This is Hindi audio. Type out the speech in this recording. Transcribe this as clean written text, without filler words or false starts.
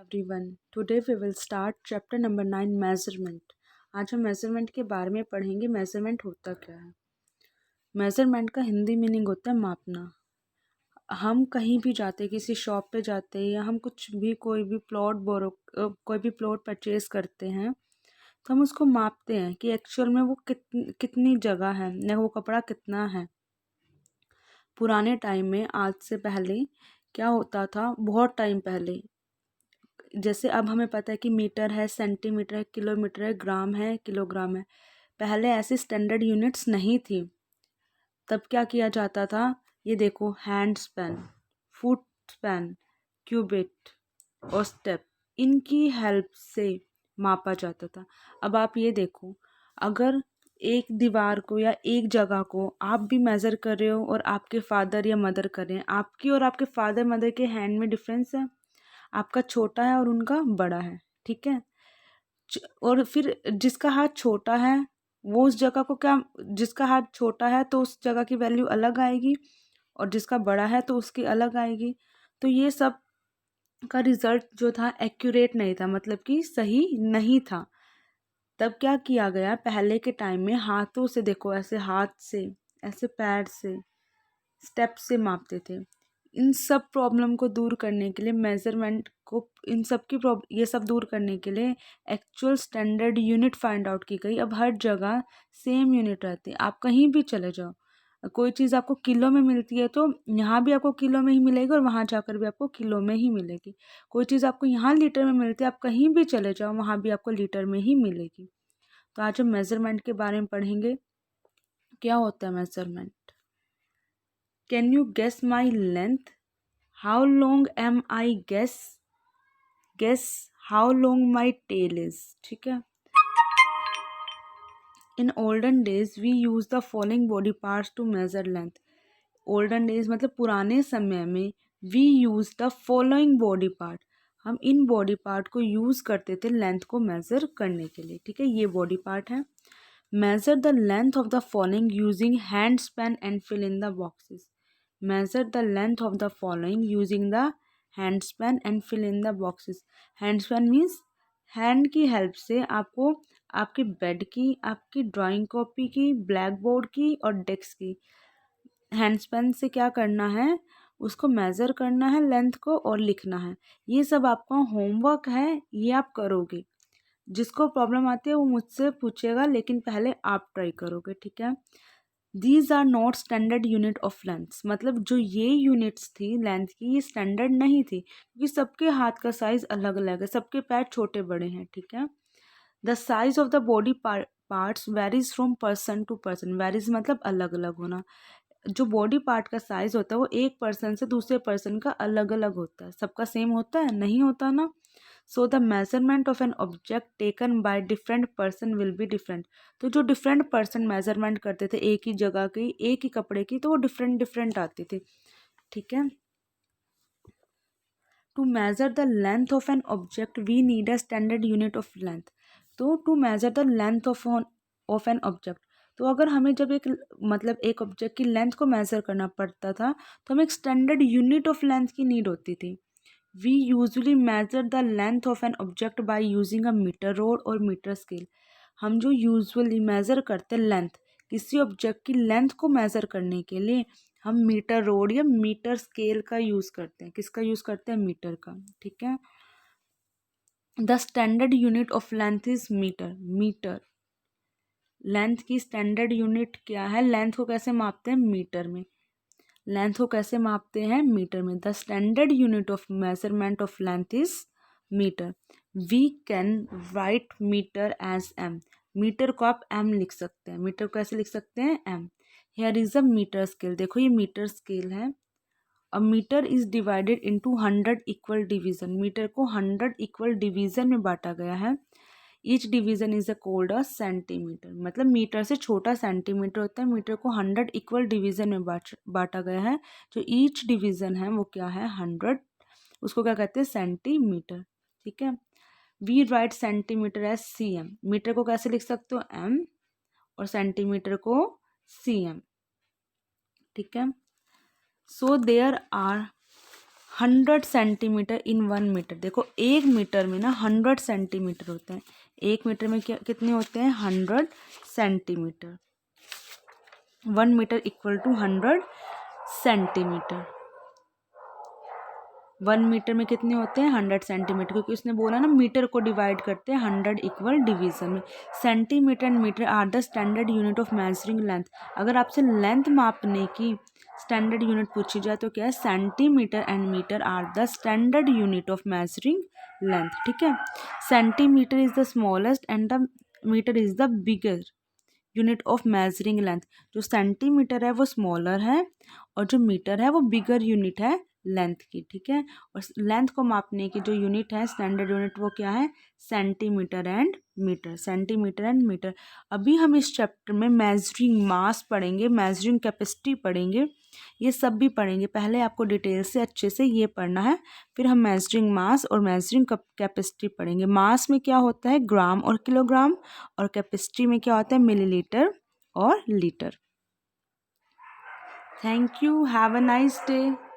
everyone. Today we will start chapter number 9 measurement. आज हम मेजरमेंट के बारे में पढ़ेंगे. मेजरमेंट होता क्या है. मेजरमेंट का हिंदी मीनिंग होता है मापना. हम कहीं भी जाते, किसी शॉप पे जाते हैं या हम कुछ भी कोई भी प्लॉट परचेज करते हैं तो हम उसको मापते हैं कि एक्चुअल में वो कितनी जगह है या वो कपड़ा कितना है. पुराने टाइम में, आज से पहले क्या होता था, बहुत टाइम पहले, जैसे अब हमें पता है कि मीटर है, सेंटीमीटर है, किलोमीटर है, ग्राम है, किलोग्राम है. पहले ऐसी स्टैंडर्ड यूनिट्स नहीं थी. तब क्या किया जाता था, ये देखो, hand span, foot span, cubit और स्टेप, इनकी हेल्प से मापा जाता था. अब आप ये देखो, अगर एक दीवार को या एक जगह को आप भी मेज़र कर रहे हो और आपके फादर या मदर कर रहे हैं, आपकी और आपके फादर मदर के हैंड में डिफरेंस है. आपका छोटा है और उनका बड़ा है. ठीक है. और फिर जिसका हाथ छोटा है वो उस जगह को क्या, जिसका हाथ छोटा है तो उस जगह की वैल्यू अलग आएगी और जिसका बड़ा है तो उसकी अलग आएगी. तो ये सब का रिजल्ट जो था एक्यूरेट नहीं था, मतलब कि सही नहीं था. तब क्या किया गया, पहले के टाइम में हाथों से, देखो, ऐसे हाथ से, ऐसे पैर से, स्टेप से मापते थे. इन सब प्रॉब्लम को दूर करने के लिए, मेजरमेंट को, इन सब की ये सब दूर करने के लिए actual standard unit find out की गई. अब हर जगह सेम यूनिट रहती है. आप कहीं भी चले जाओ, कोई चीज़ आपको किलो में मिलती है तो यहाँ भी आपको किलो में ही मिलेगी और वहाँ जाकर भी आपको किलो में ही मिलेगी. कोई चीज़ आपको यहाँ लीटर में मिलती है, आप कहीं भी चले जाओ वहाँ भी आपको लीटर में ही मिलेगी. तो आज हम मेजरमेंट के बारे में पढ़ेंगे. क्या होता है measurement. Can you guess my length. How long am I guess. Guess how long my tail is. ठीक है. In olden days we use the following body parts to measure length. Olden days मतलब पुराने समय में we use the following body part. हम इन बॉडी पार्ट को यूज़ करते थे लेंथ को मेज़र करने के लिए. ठीक है. ये बॉडी पार्ट है. Measure the length of the following using hand span and fill in the boxes. Measure the length of the following using the hand span and fill in the boxes. Hand span means hand की हेल्प से आपको आपके बेड की, आपकी ड्राइंग कॉपी की, ब्लैक बोर्ड की और डेस्क की, हैंड स्पेन से क्या करना है, उसको मेज़र करना है लेंथ को और लिखना है. ये सब आपका होमवर्क है, ये आप करोगे. जिसको प्रॉब्लम आती है वो मुझसे पूछेगा, लेकिन पहले आप ट्राई करोगे. ठीक है. These are not standard unit of length. मतलब जो ये यूनिट्स थी लेंथ की, ये स्टैंडर्ड नहीं थी, क्योंकि सबके हाथ का साइज़ अलग अलग है, सबके पैर छोटे बड़े हैं. ठीक है. The size of the body parts varies from person to person. Varies मतलब अलग अलग होना. जो बॉडी पार्ट का साइज होता है वो एक पर्सन से दूसरे पर्सन का अलग अलग होता है. सबका सेम होता है? नहीं होता ना. So the measurement of an object taken by different person will be different. तो जो डिफरेंट पर्सन मेजरमेंट करते थे एक ही जगह की, एक ही कपड़े की, तो वो डिफरेंट डिफरेंट आती थी. ठीक है. To measure the length of an object we need a standard unit of length. तो to measure the length of an object, तो अगर हमें जब एक ऑब्जेक्ट की लेंथ को मेज़र करना पड़ता था तो हमें एक स्टैंडर्ड यूनिट ऑफ लेंथ की नीड होती थी. We usually measure the length of an object by using a metre rod और मीटर स्केल. हम जो यूजुअली मेज़र करते हैं लेंथ, किसी ऑब्जेक्ट की लेंथ को मेज़र करने के लिए हम मीटर रोड या मीटर स्केल का यूज़ करते हैं. किसका यूज़ करते हैं? मीटर का. ठीक है. The standard unit of length is metre. Metre length की स्टैंडर्ड यूनिट क्या है? लेंथ को कैसे मापते हैं? मीटर में. लेंथ को कैसे मापते हैं? मीटर में. The standard unit of measurement of length is metre. We can write metre as M. Metre को आप एम लिख सकते हैं. मीटर को कैसे लिख सकते हैं? M. Here is a metre scale. देखो ये मीटर स्केल है. A metre is divided into 100 equal division. Metre को 100 इक्वल डिवीजन में बांटा गया है. Each division is a called a centimetre. मतलब मीटर से छोटा सेंटीमीटर होता है. मीटर को 100 इक्वल डिवीजन में बांटा गया है. जो ईच डिवीजन है वो क्या है? 100. उसको क्या कहते हैं? सेंटीमीटर. ठीक है. We write centimetre as C M. Metre को कैसे लिख सकते हो? एम. और सेंटीमीटर को सी एम. ठीक है. So there are 100 centimetre in 1 metre. देखो 1 मीटर में ना 100 सेंटीमीटर होते हैं। 1 मीटर में कितने होते हैं? 100 centimetre. 1 metre equal to 100 centimetre. 1 metre में कितने होते हैं? 100 सेंटीमीटर, क्योंकि उसने बोला ना मीटर को डिवाइड करते हैं 100 इक्वल डिवीजन में। Centimetre and metre are the standard unit of measuring length. अगर आपसे लेंथ मापने की स्टैंडर्ड यूनिट पूछी जाए तो क्या है? Centimetre and metre are the standard unit of measuring length. ठीक है, centimetre is the smallest and the metre is the bigger unit of measuring length. जो सेंटीमीटर है वो स्मॉलर है और जो मीटर है वो बिगर यूनिट है लेंथ की। ठीक है, और लेंथ को मापने की जो यूनिट है स्टैंडर्ड यूनिट वो क्या है? Centimetre and metre. Centimetre and metre. अभी हम इस चैप्टर में मेजरिंग मास पढ़ेंगे, मेजरिंग कैपेसिटी पढ़ेंगे, ये सब भी पढ़ेंगे। पहले आपको डिटेल से अच्छे से ये पढ़ना है, फिर हम मेजरिंग मास और मेजरिंग कैपेसिटी पढ़ेंगे। मास में क्या होता है? ग्राम और किलोग्राम, और कैपेसिटी में क्या होता है? मिलीलीटर और litre. Thank you, have a nice day.